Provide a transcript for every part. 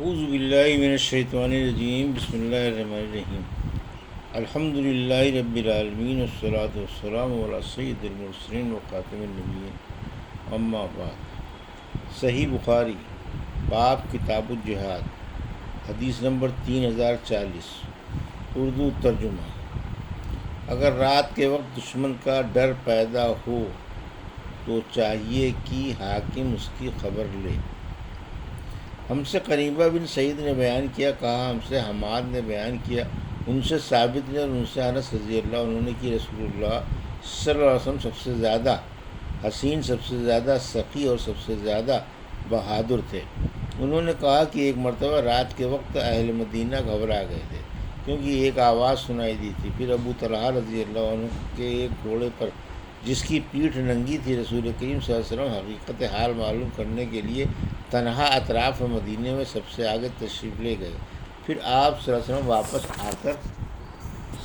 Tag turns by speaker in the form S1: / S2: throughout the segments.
S1: اعوذ باللہ من الشیطان الرجیم، بسم اللہ الرحمن الرحیم۔ الحمد للہ رب العالمین، والصلاة والسلام علی سید المرسلین وخاتم النبیین، اما بعد۔ صحیح بخاری، باب کتاب الجہاد، حدیث نمبر 3040، اردو ترجمہ۔ اگر رات کے وقت دشمن کا ڈر پیدا ہو تو چاہیے کہ حاکم اس کی خبر لے۔ ہم سے قریبہ بن سعید نے بیان کیا، کہا ہم سے حماد نے بیان کیا، ان سے ثابت نے اور ان سے انس رضی اللہ عنہ نے کہ رسول اللہ صلی اللہ علیہ وسلم سب سے زیادہ حسین، سب سے زیادہ سخی اور سب سے زیادہ بہادر تھے۔ انہوں نے کہا کہ ایک مرتبہ رات کے وقت اہل مدینہ گھبرا گئے تھے کیونکہ ایک آواز سنائی دی تھی۔ پھر ابو طلحہ رضی اللہ عنہ کے ایک گھوڑے پر جس کی پیٹھ ننگی تھی، رسول کریم صلی اللہ علیہ وسلم حقیقت حال معلوم کرنے کے لیے تنہا اطراف مدینے میں سب سے آگے تشریف لے گئے۔ پھر آپ صلی اللہ علیہ وسلم واپس آ کر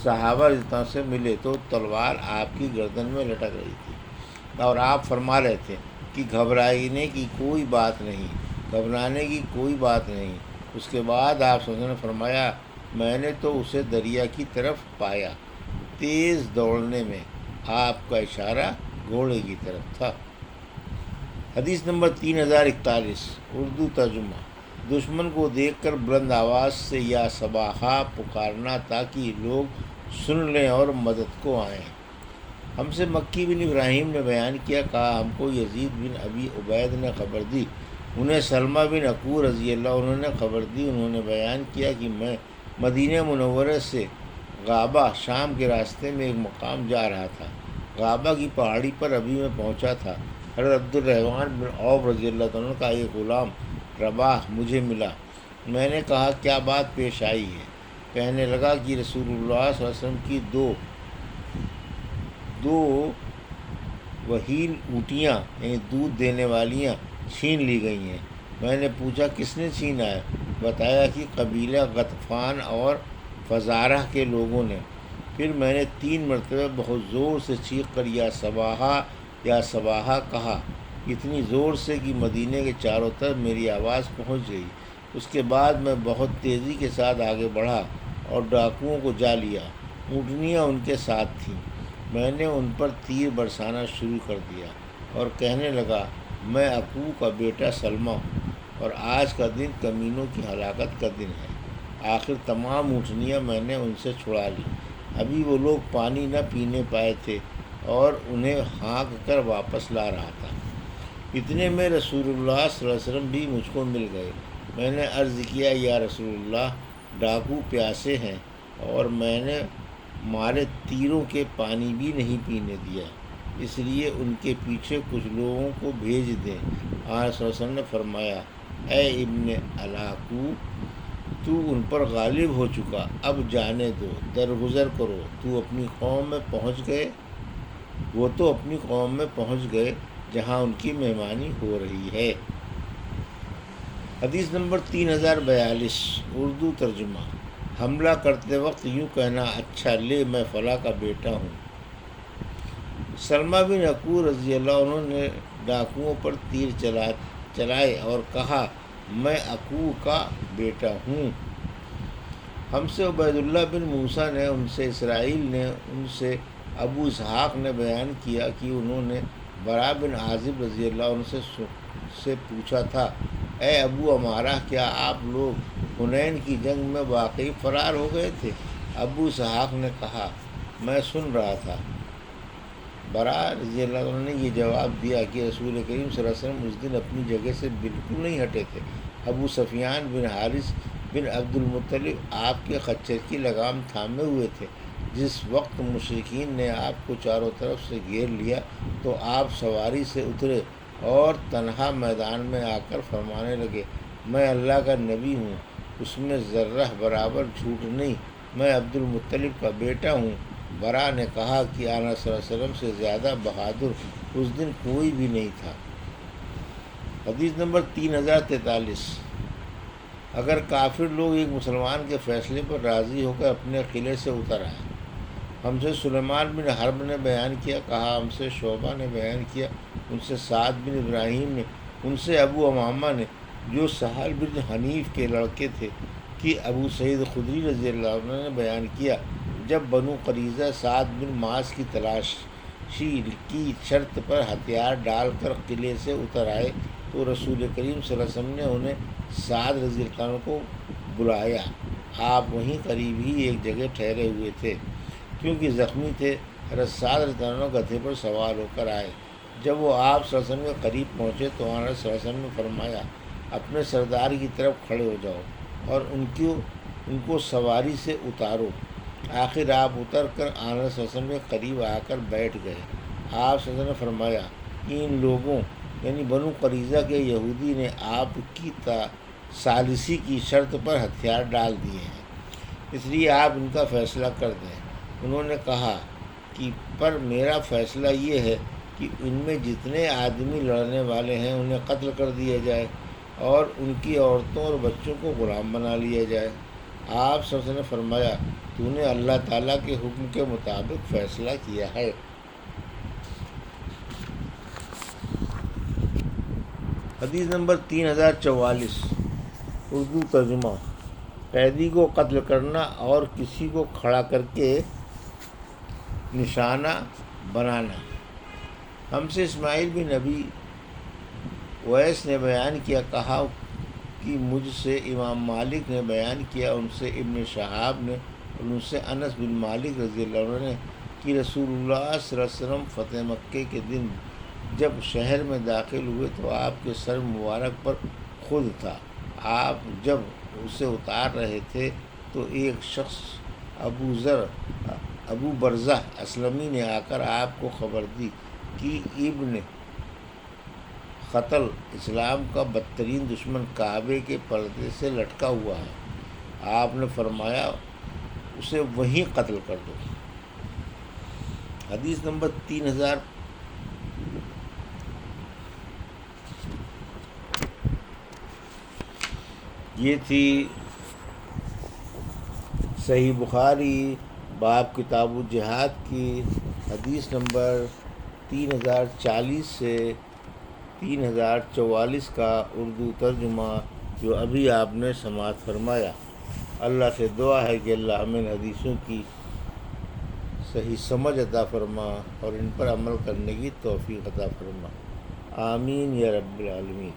S1: صحابہ رضوان سے ملے تو تلوار آپ کی گردن میں لٹک رہی تھی اور آپ فرما رہے تھے کہ گھبرانے کی کوئی بات نہیں، گھبرانے کی کوئی بات نہیں۔ اس کے بعد آپ صلی اللہ علیہ وسلم نے فرمایا، میں نے تو اسے دریا کی طرف پایا، تیز دوڑنے میں۔ آپ کا اشارہ گھوڑے کی طرف تھا۔ حدیث نمبر 3041، اردو ترجمہ۔ دشمن کو دیکھ کر بلند آواز سے یا صباحا پکارنا تاکہ لوگ سن لیں اور مدد کو آئیں۔ ہم سے مکی بن ابراہیم نے بیان کیا، کہا ہم کو یزید بن ابی عبید نے خبر دی، انہیں سلمہ بن عقور رضی اللہ عنہ نے خبر دی۔ انہوں نے بیان کیا کہ میں مدینہ منورہ سے غابہ شام کے راستے میں ایک مقام جا رہا تھا۔ غابہ کی پہاڑی پر ابھی میں پہنچا تھا۔ حضرت عبد الرحمن بن عوف رضی اللہ عنہ کا ایک غلام رباح مجھے ملا۔ میں نے کہا کیا بات پیش آئی ہے؟ کہنے لگا کہ رسول اللہ صلی اللہ علیہ وسلم کی دو وہیل اونٹیاں یعنی دودھ دینے والیاں چھین لی گئی ہیں۔ میں نے پوچھا کس نے چھینا ہے؟ بتایا کہ قبیلہ غطفان اور فزارہ کے لوگوں نے۔ پھر میں نے 3 مرتبہ بہت زور سے چیخ کر یا صباحا یا صباحا کہا، اتنی زور سے کہ مدینے کے چاروں طرف میری آواز پہنچ گئی۔ اس کے بعد میں بہت تیزی کے ساتھ آگے بڑھا اور ڈاکوؤں کو جا لیا۔ اونٹنیاں ان کے ساتھ تھیں۔ میں نے ان پر تیر برسانا شروع کر دیا اور کہنے لگا، میں عقو کا بیٹا سلمہ ہوں اور آج کا دن کمینوں کی ہلاکت کا دن ہے۔ آخر تمام اونٹنیاں میں نے ان سے چھڑا لی۔ ابھی وہ لوگ پانی نہ پینے پائے تھے اور انہیں ہانک کر واپس لا رہا تھا۔ اتنے میں رسول اللہ صلی اللہ علیہ وسلم بھی مجھ کو مل گئے۔ میں نے عرض کیا، یا رسول اللہ، ڈاکو پیاسے ہیں اور میں نے مارے تیروں کے پانی بھی نہیں پینے دیا، اس لیے ان کے پیچھے کچھ لوگوں کو بھیج دیں۔ آپ صلی اللہ علیہ وسلم نے فرمایا، اے ابن علاقو، تو ان پر غالب ہو چکا، اب جانے دو، درگزر کرو۔ وہ اپنی قوم میں پہنچ گئے جہاں ان کی مہمانی ہو رہی ہے۔ حدیث نمبر 3042، اردو ترجمہ۔ حملہ کرتے وقت یوں کہنا، اچھا لے میں فلاں کا بیٹا ہوں۔ سلمہ بن عقور رضی اللہ عنہ نے ڈاکوؤں پر تیر چلائے اور کہا، میں عقو کا بیٹا ہوں۔ ہم سے عبید اللہ بن موسیٰ نے، ان سے اسرائیل نے، ان سے ابو اسحاق نے بیان کیا کہ انہوں نے برا بن عازب رضی اللہ عنہ سے پوچھا تھا، اے ابو عمارہ، کیا آپ لوگ حنین کی جنگ میں واقعی فرار ہو گئے تھے؟ ابو اسحاق نے کہا، میں سن رہا تھا۔ برا رضی اللہ عنہ نے یہ جواب دیا کہ رسول کریم صلی اللہ علیہ وسلم اس دن اپنی جگہ سے بالکل نہیں ہٹے تھے۔ ابو سفیان بن حارث بن عبد المطلب آپ کے خچر کی لگام تھامے ہوئے تھے۔ جس وقت مشرکین نے آپ کو چاروں طرف سے گھیر لیا تو آپ سواری سے اترے اور تنہا میدان میں آ کر فرمانے لگے، میں اللہ کا نبی ہوں، اس میں ذرہ برابر جھوٹ نہیں، میں عبد المطلب کا بیٹا ہوں۔ برا نے کہا کہ آقا صلی اللہ علیہ وسلم سے زیادہ بہادر اس دن کوئی بھی نہیں تھا۔ حدیث نمبر 3043، اگر کافر لوگ ایک مسلمان کے فیصلے پر راضی ہو کر اپنے قلعے سے اتر آئیں۔ ہم سے سلیمان بن حرب نے بیان کیا، کہا ہم سے شعبہ نے بیان کیا، ان سے سعد بن ابراہیم نے، ان سے ابو امامہ نے، جو سہل بن حنیف کے لڑکے تھے، کہ ابو سعید خدری رضی اللہ عنہ نے بیان کیا، جب بنو قریظہ سعد بن معاذ کی تلاشی کی شرط پر ہتھیار ڈال کر قلعے سے اتر آئے تو رسول کریم صلی اللہ علیہ وسلم نے انہیں سعد رضی اللہ عنہ کو بلایا۔ آپ وہیں قریب ہی ایک جگہ ٹھہرے ہوئے تھے، کیونکہ زخمی تھے۔ حضرت سعد رضی اللہ عنہ گدھے پر سوار ہو کر آئے۔ جب وہ آپ صلی اللہ علیہ وسلم کے قریب پہنچے تو حضرت صلی اللہ علیہ وسلم نے فرمایا، اپنے سردار کی طرف کھڑے ہو جاؤ اور ان کو سواری سے اتارو۔ آخر آپ اتر کر آن صلی اللہ علیہ وسلم کے قریب آ کر بیٹھ گئے۔ آپ صلی اللہ علیہ وسلم نے فرمایا کہ ان لوگوں یعنی بنو قریظہ کے یہودی نے آپ کی ثالثی کی شرط پر ہتھیار ڈال دیے ہیں، اس لیے آپ ان کا فیصلہ کر دیں۔ انہوں نے کہا کہ پر میرا فیصلہ یہ ہے کہ ان میں جتنے آدمی لڑنے والے ہیں انہیں قتل کر دیا جائے اور ان کی عورتوں اور بچوں کو غلام بنا لیا جائے۔ آپ صلی اللہ علیہ وسلم نے فرمایا، تو نے اللہ تعالیٰ کے حکم کے مطابق فیصلہ کیا ہے۔ حدیث نمبر 3044، اردو ترجمہ۔ قیدی کو قتل کرنا اور کسی کو کھڑا کر کے نشانہ بنانا۔ ہم سے اسماعیل بن نبی ویس نے بیان کیا، کہا کہ مجھ سے امام مالک نے بیان کیا، ان سے ابن شہاب نے اور ان سے انس بن مالک رضی اللہ عنہ نے کہ رسول اللہ صلی اللہ علیہ وسلم فتح مکہ کے دن جب شہر میں داخل ہوئے تو آپ کے سر مبارک پر خود تھا۔ آپ جب اسے اتار رہے تھے تو ایک شخص ابو برزہ اسلمی نے آ کر آپ کو خبر دی کہ ابن قتل اسلام کا بدترین دشمن کعبے کے پردے سے لٹکا ہوا ہے۔ آپ نے فرمایا، اسے وہیں قتل کر دو۔ حدیث نمبر 3000 یہ تھی صحیح بخاری باب کتاب الجہاد کی حدیث نمبر 3040 سے 3044 کا اردو ترجمہ جو ابھی آپ نے سماعت فرمایا۔ اللہ سے دعا ہے کہ اللہ ہمیں ان حدیثوں کی صحیح سمجھ عطا فرما اور ان پر عمل کرنے کی توفیق عطا فرما۔ آمین یا رب العالمین۔